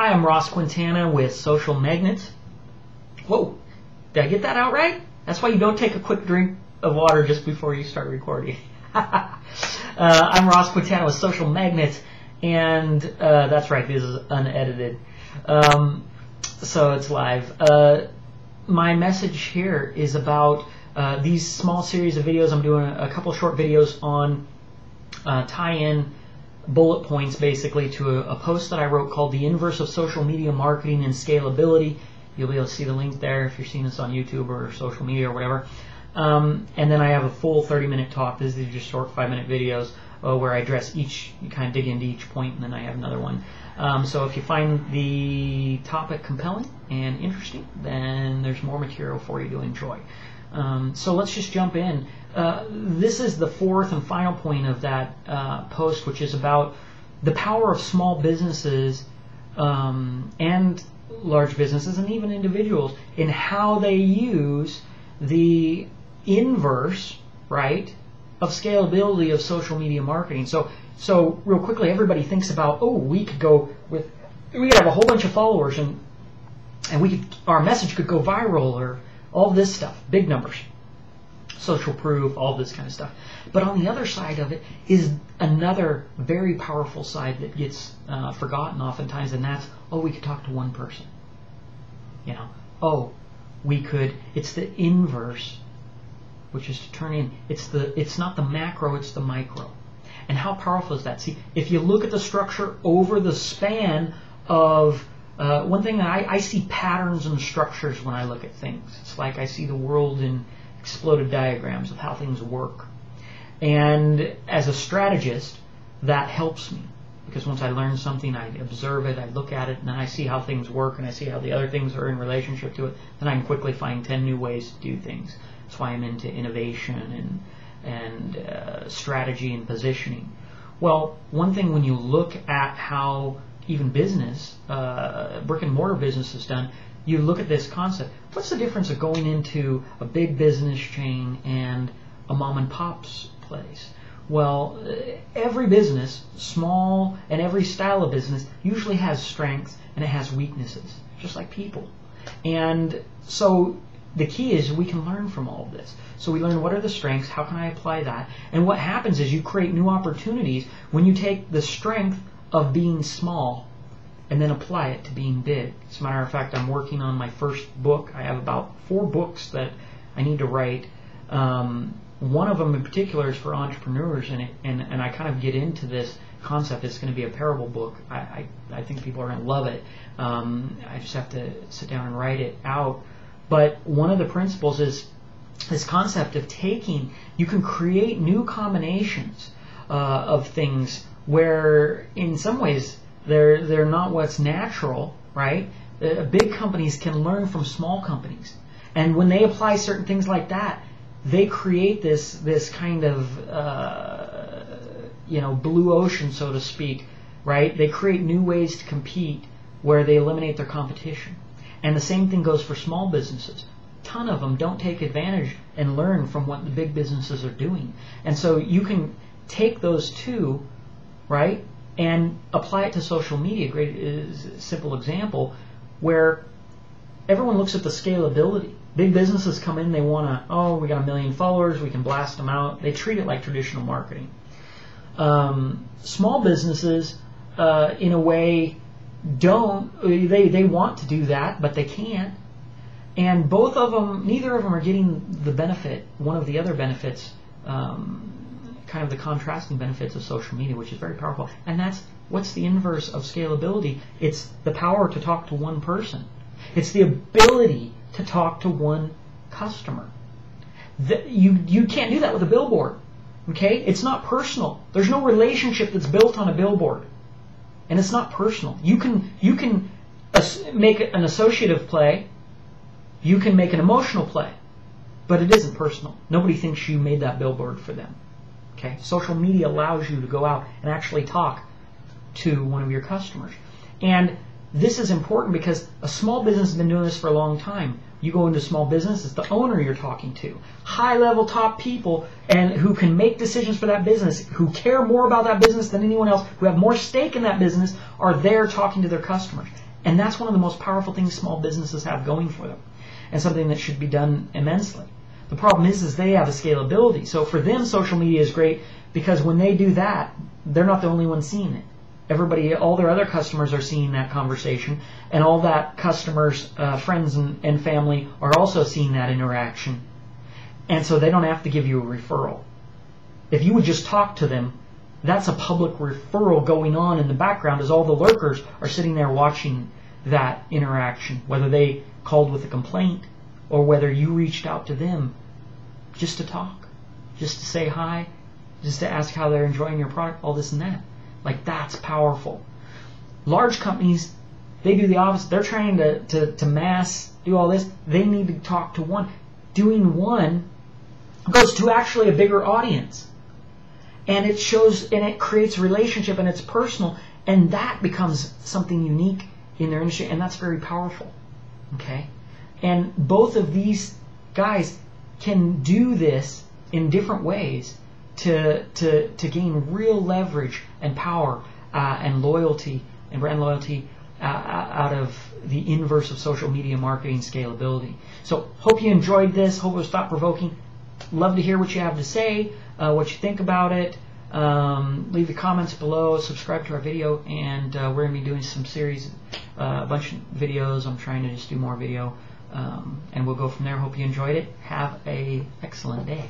Hi, I'm Ross Quintana with Social Magnets. Whoa, did I get that out right? That's why you don't take a quick drink of water just before you start recording. I'm Ross Quintana with Social Magnets, and that's right, this is unedited. So it's live. My message here is about these small series of videos. I'm doing a couple short videos on tie-in bullet points basically to a post that I wrote called The Inverse of Social Media Marketing and Scalability. You'll be able to see the link there if you're seeing this on YouTube or social media or whatever. And then I have a full 30-minute talk. These are just short 5-minute videos where I address each, you kind of dig into each point, and then I have another one. So if you find the topic compelling and interesting, then there's more material for you to enjoy. So let's just jump in. This is the fourth and final point of that post, which is about the power of small businesses and large businesses and even individuals in how they use the inverse, right, of scalability of social media marketing. So real quickly, everybody thinks about, oh, we could have a whole bunch of followers and our message could go viral, or all this stuff, big numbers, social proof, all this kind of stuff. But on the other side of it is another very powerful side that gets forgotten oftentimes, and that's, oh, we could talk to one person. You know, oh, we could, it's the inverse, which is to turn in, it's not the macro, it's the micro. And how powerful is that? See, if you look at the structure over the span of one thing that I see patterns and structures when I look at things. It's like I see the world in exploded diagrams of how things work. And as a strategist, that helps me. Because once I learn something, I observe it, I look at it, and then I see how things work, and I see how the other things are in relationship to it. Then I can quickly find 10 new ways to do things. That's why I'm into innovation and strategy and positioning. Well, one thing when you look at how even business, brick and mortar business is done, you look at this concept. What's the difference of going into a big business chain and a mom and pop's place? Well, every business, small, and every style of business usually has strengths and it has weaknesses, just like people. And so the key is we can learn from all of this. So we learn what are the strengths, how can I apply that, and what happens is you create new opportunities when you take the strength of being small and then apply it to being big. As a matter of fact, I'm working on my first book. I have about 4 books that I need to write. One of them in particular is for entrepreneurs, and I kind of get into this concept. It's going to be a parable book. I think people are going to love it. I just have to sit down and write it out. But one of the principles is this concept of you can create new combinations of things where in some ways they're not what's natural, right? Big companies can learn from small companies. And when they apply certain things like that, they create this kind of blue ocean, so to speak, right? They create new ways to compete where they eliminate their competition. And the same thing goes for small businesses. A ton of them don't take advantage and learn from what the big businesses are doing. And so you can take those two, right, and apply it to social media. Great simple example where everyone looks at the scalability. Big businesses come in, they want to, oh, we got 1 million followers, we can blast them out. They treat it like traditional marketing. Small businesses, in a way, they want to do that, but they can't. And both of them, neither of them are getting the benefit, one of the other benefits, kind of the contrasting benefits of social media, which is very powerful. And that's, what's the inverse of scalability? It's the power to talk to one person. It's the ability to talk to one customer. You can't do that with a billboard. Okay? It's not personal. There's no relationship that's built on a billboard. And it's not personal. You can make an associative play. You can make an emotional play. But it isn't personal. Nobody thinks you made that billboard for them. Okay? Social media allows you to go out and actually talk to one of your customers. And this is important because a small business has been doing this for a long time. You go into small business, it's the owner you're talking to. High-level top people and who can make decisions for that business, who care more about that business than anyone else, who have more stake in that business, are there talking to their customers. And that's one of the most powerful things small businesses have going for them, and something that should be done immensely. The problem is they have a scalability. So for them, social media is great because when they do that, they're not the only one seeing it. Everybody, all their other customers are seeing that conversation, and all that customers, friends and family are also seeing that interaction. And so they don't have to give you a referral. If you would just talk to them, that's a public referral going on in the background as all the lurkers are sitting there watching that interaction, whether they called with a complaint or whether you reached out to them just to talk, just to say hi, just to ask how they're enjoying your product, all this and that. Like, that's powerful. Large companies, they do the opposite. They're trying to mass do all this. They need to talk to one. Doing one goes to actually a bigger audience. And it shows, and it creates a relationship, and it's personal, and that becomes something unique in their industry, and that's very powerful. Okay? And both of these guys can do this in different ways to gain real leverage and power and loyalty and brand loyalty out of the inverse of social media marketing scalability. So hope you enjoyed this. Hope it was thought-provoking. Love to hear what you have to say, what you think about it. Leave the comments below, subscribe to our video, and we're going to be doing some series, a bunch of videos. I'm trying to just do more video, and we'll go from there. Hope you enjoyed it. Have an excellent day.